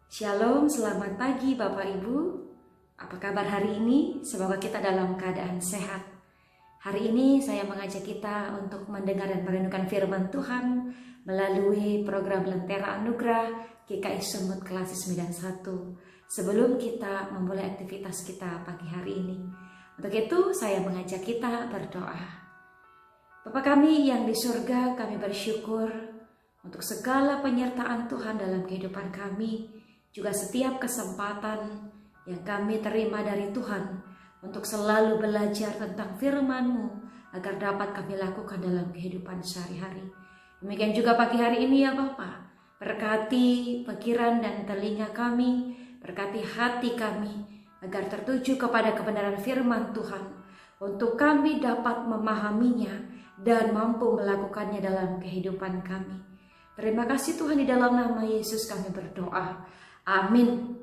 Shalom, selamat pagi Bapak Ibu. Apa kabar hari ini? Semoga kita dalam keadaan sehat. Hari ini saya mengajak kita untuk mendengar dan merenungkan firman Tuhan melalui program Lentera Anugerah GKI Sumut Kelas 91. Sebelum kita memulai aktivitas kita pagi hari ini. Untuk itu saya mengajak kita berdoa. Bapa kami yang di surga, kami bersyukur untuk segala penyertaan Tuhan dalam kehidupan kami. Juga setiap kesempatan yang kami terima dari Tuhan untuk selalu belajar tentang firman-Mu agar dapat kami lakukan dalam kehidupan sehari-hari. Demikian juga pagi hari ini ya Bapa, berkati pikiran dan telinga kami, berkati hati kami agar tertuju kepada kebenaran firman Tuhan untuk kami dapat memahaminya dan mampu melakukannya dalam kehidupan kami. Terima kasih Tuhan, di dalam nama Yesus kami berdoa. Amin.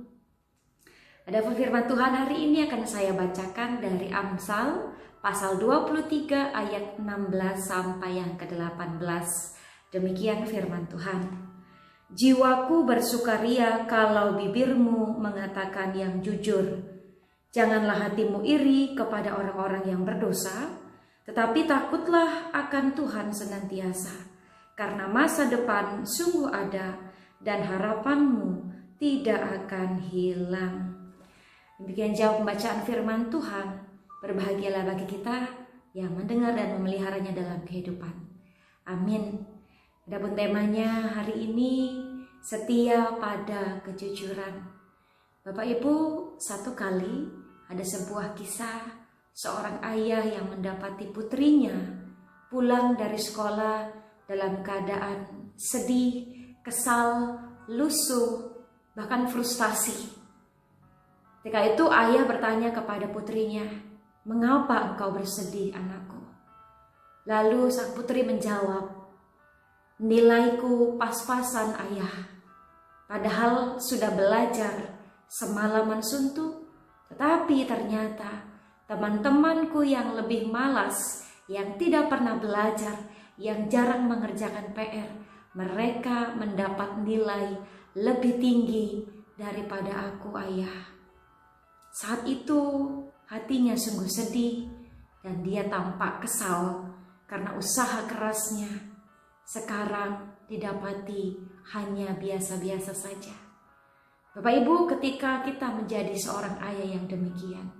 Adapun firman Tuhan hari ini akan saya bacakan dari Amsal pasal 23 ayat 16 sampai yang ke-18. Demikian firman Tuhan. Jiwaku bersukaria kalau bibirmu mengatakan yang jujur. Janganlah hatimu iri kepada orang-orang yang berdosa, tetapi takutlah akan Tuhan senantiasa, karena masa depan sungguh ada dan harapanmu tidak akan hilang. Demikian jauh pembacaan firman Tuhan. Berbahagialah bagi kita yang mendengar dan memeliharanya dalam kehidupan. Amin. Adapun temanya hari ini, setia pada kejujuran. Bapak Ibu, satu kali ada sebuah kisah seorang ayah yang mendapati putrinya pulang dari sekolah dalam keadaan sedih, kesal, lusuh, bahkan frustasi. Ketika itu ayah bertanya kepada putrinya, "Mengapa engkau bersedih, anakku?" Lalu sang putri menjawab, "Nilaiku pas-pasan, ayah. Padahal sudah belajar semalaman suntuk, tetapi ternyata teman-temanku yang lebih malas, yang tidak pernah belajar, yang jarang mengerjakan PR, mereka mendapat nilai lebih tinggi daripada aku, ayah." Saat itu hatinya sungguh sedih dan dia tampak kesal karena usaha kerasnya sekarang didapati hanya biasa-biasa saja. Bapak Ibu, ketika kita menjadi seorang ayah yang demikian,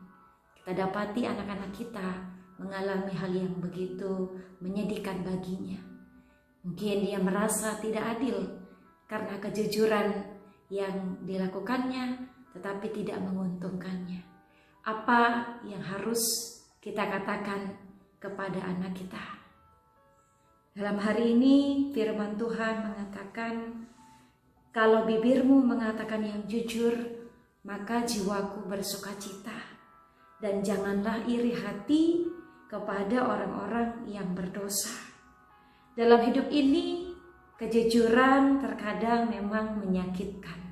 kita dapati anak-anak kita mengalami hal yang begitu menyedihkan baginya. Mungkin dia merasa tidak adil karena kejujuran yang dilakukannya tetapi tidak menguntungkannya. Apa yang harus kita katakan kepada anak kita? Dalam hari ini firman Tuhan mengatakan, kalau bibirmu mengatakan yang jujur, maka jiwaku bersukacita. Dan janganlah iri hati kepada orang-orang yang berdosa. Dalam hidup ini, kejujuran terkadang memang menyakitkan.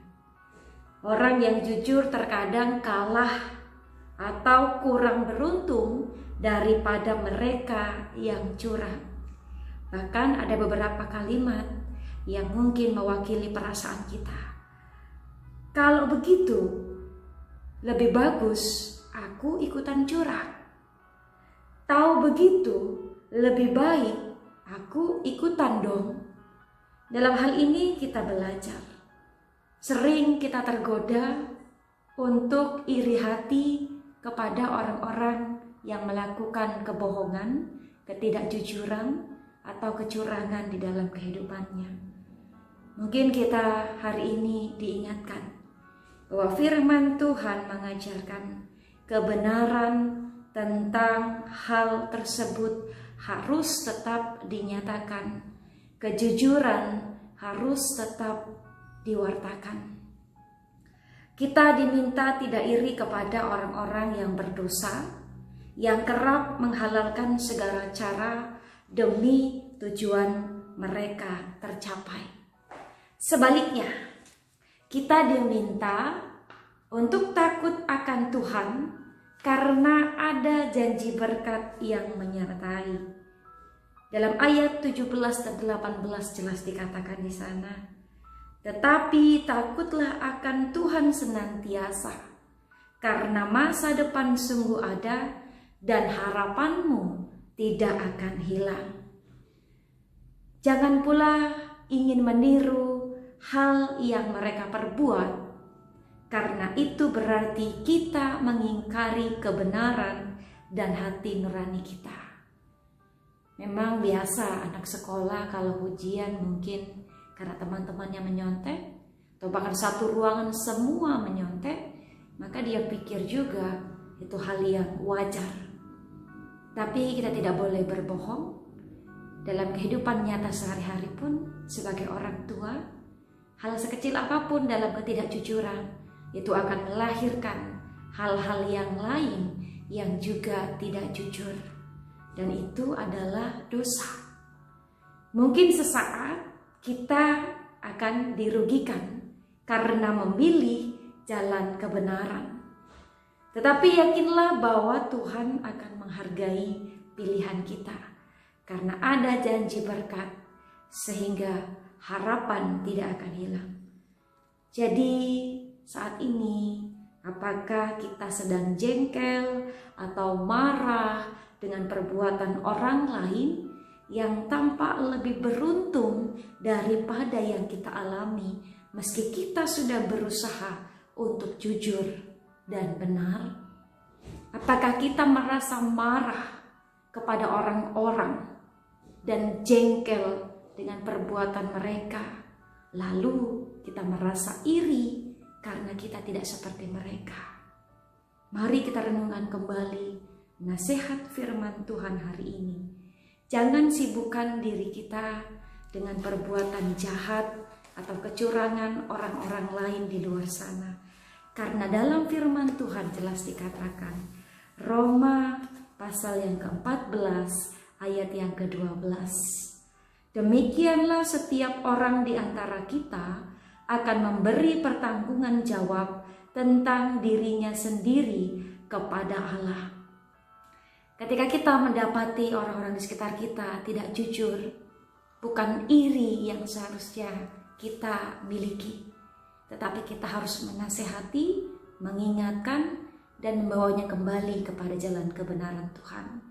Orang yang jujur terkadang kalah atau kurang beruntung daripada mereka yang curang. Bahkan ada beberapa kalimat yang mungkin mewakili perasaan kita. Kalau begitu, lebih bagus aku ikutan curang. Tahu begitu, lebih baik aku ikutan dong. Dalam hal ini kita belajar. Sering kita tergoda untuk iri hati kepada orang-orang yang melakukan kebohongan, ketidakjujuran, atau kecurangan di dalam kehidupannya. Mungkin kita hari ini diingatkan bahwa firman Tuhan mengajarkan kebenaran tentang hal tersebut harus tetap dinyatakan. Kejujuran harus tetap diwartakan. Kita diminta tidak iri kepada orang-orang yang berdosa, yang kerap menghalalkan segala cara demi tujuan mereka tercapai. Sebaliknya, kita diminta untuk takut akan Tuhan karena ada janji berkat yang menyertai. Dalam ayat 17 dan 18 jelas dikatakan di sana, Tetapi takutlah akan Tuhan senantiasa, karena masa depan sungguh ada dan harapanmu tidak akan hilang. Jangan pula ingin meniru hal yang mereka perbuat, karena itu berarti kita mengingkari kebenaran dan hati nurani kita. Memang biasa anak sekolah kalau ujian mungkin karena teman-temannya menyontek, atau bahkan satu ruangan semua menyontek, maka dia pikir juga itu hal yang wajar. Tapi kita tidak boleh berbohong. Dalam kehidupan nyata sehari-hari pun sebagai orang tua, hal sekecil apapun dalam ketidakjujuran itu akan melahirkan hal-hal yang lain yang juga tidak jujur. Dan itu adalah dosa. Mungkin sesaat kita akan dirugikan karena memilih jalan kebenaran. Tetapi yakinlah bahwa Tuhan akan menghargai pilihan kita, karena ada janji berkat sehingga harapan tidak akan hilang. Jadi saat ini apakah kita sedang jengkel atau marah dengan perbuatan orang lain yang tampak lebih beruntung daripada yang kita alami, meski kita sudah berusaha untuk jujur dan benar? Apakah kita merasa marah kepada orang-orang dan jengkel dengan perbuatan mereka, lalu kita merasa iri karena kita tidak seperti mereka? Mari kita renungkan kembali nasihat firman Tuhan hari ini. Jangan sibukkan diri kita dengan perbuatan jahat atau kecurangan orang-orang lain di luar sana. Karena dalam firman Tuhan jelas dikatakan, Roma pasal yang ke-14 ayat yang ke-12. Demikianlah setiap orang di antara kita akan memberi pertanggungan jawab tentang dirinya sendiri kepada Allah. Ketika kita mendapati orang-orang di sekitar kita tidak jujur, bukan iri yang seharusnya kita miliki, tetapi kita harus menasehati, mengingatkan, dan membawanya kembali kepada jalan kebenaran Tuhan.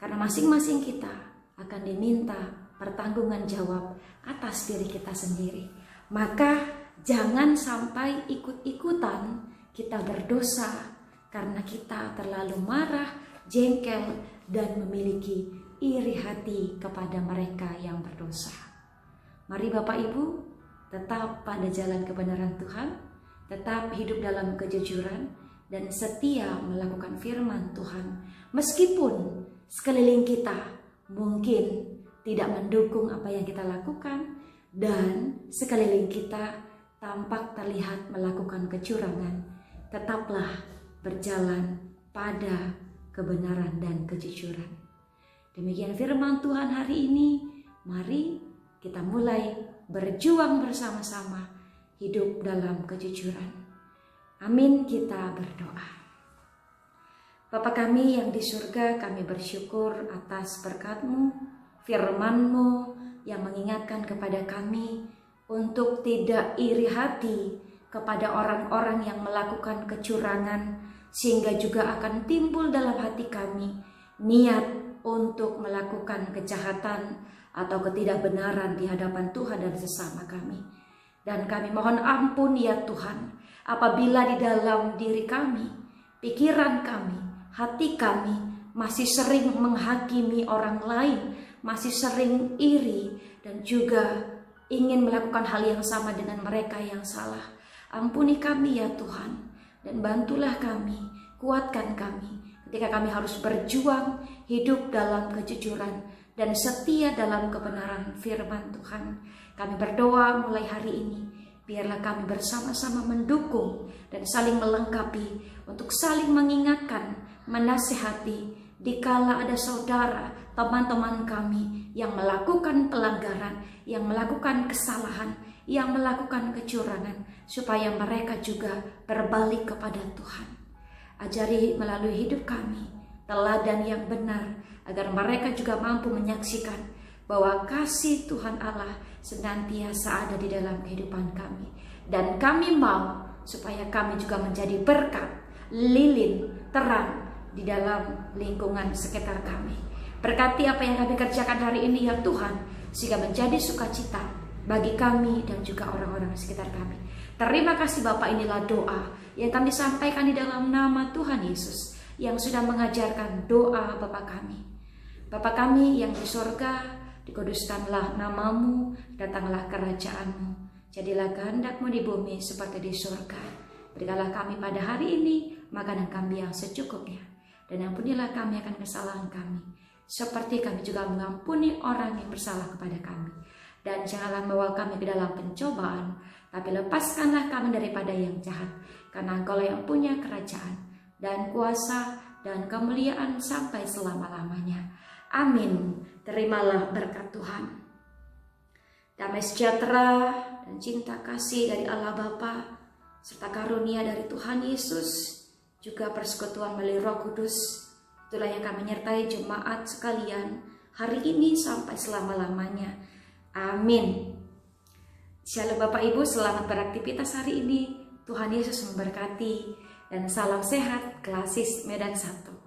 Karena masing-masing kita akan diminta pertanggungan jawab atas diri kita sendiri. Maka jangan sampai ikut-ikutan kita berdosa karena kita terlalu marah, jengkel, dan memiliki iri hati kepada mereka yang berdosa. Mari Bapak Ibu tetap pada jalan kebenaran Tuhan, tetap hidup dalam kejujuran, dan setia melakukan firman Tuhan. Meskipun sekeliling kita mungkin tidak mendukung apa yang kita lakukan, dan sekeliling kita tampak terlihat melakukan kecurangan, tetaplah berjalan pada kebenaran dan kejujuran. Demikian firman Tuhan hari ini. Mari kita mulai berjuang bersama-sama hidup dalam kejujuran. Amin, kita berdoa. Bapa kami yang di surga, kami bersyukur atas berkat-Mu, firman-Mu yang mengingatkan kepada kami untuk tidak iri hati kepada orang-orang yang melakukan kecurangan, sehingga juga akan timbul dalam hati kami niat untuk melakukan kejahatan atau ketidakbenaran di hadapan Tuhan dan sesama kami. Dan kami mohon ampun ya Tuhan, apabila di dalam diri kami, pikiran kami, hati kami masih sering menghakimi orang lain, masih sering iri, dan juga ingin melakukan hal yang sama dengan mereka yang salah. Ampuni kami ya Tuhan, dan bantulah kami, kuatkan kami ketika kami harus berjuang hidup dalam kejujuran dan setia dalam kebenaran firman Tuhan. Kami berdoa mulai hari ini, biarlah kami bersama-sama mendukung dan saling melengkapi untuk saling mengingatkan, menasihati dikala ada saudara, teman-teman kami yang melakukan pelanggaran, yang melakukan kesalahan, yang melakukan kecurangan, supaya mereka juga berbalik kepada Tuhan. Ajari melalui hidup kami teladan yang benar, agar mereka juga mampu menyaksikan bahwa kasih Tuhan Allah senantiasa ada di dalam kehidupan kami. Dan kami mau supaya kami juga menjadi berkat, lilin, terang di dalam lingkungan sekitar kami. Berkati apa yang kami kerjakan hari ini ya Tuhan, sehingga menjadi sukacita bagi kami dan juga orang-orang di sekitar kami. Terima kasih Bapak, inilah doa yang kami sampaikan di dalam nama Tuhan Yesus yang sudah mengajarkan doa Bapa kami. Bapa kami yang di sorga, dikuduskanlah namamu, datanglah kerajaanmu. Jadilah kehendak-Mu di bumi seperti di surga. Berikanlah kami pada hari ini makanan kami yang secukupnya. Dan ampunilah kami akan kesalahan kami, seperti kami juga mengampuni orang yang bersalah kepada kami. Dan janganlah membawa kami ke dalam pencobaan, tapi lepaskanlah kami daripada yang jahat. Karena Engkau yang punya kerajaan dan kuasa dan kemuliaan sampai selama-lamanya. Amin. Terimalah berkat Tuhan. Damai sejahtera dan cinta kasih dari Allah Bapa serta karunia dari Tuhan Yesus, juga persekutuan melalui Roh Kudus, itulah yang akan menyertai jemaat sekalian hari ini sampai selama-lamanya. Amin. Shalom Bapak Ibu, selamat beraktivitas hari ini. Tuhan Yesus memberkati dan salam sehat Klasis Medan 1.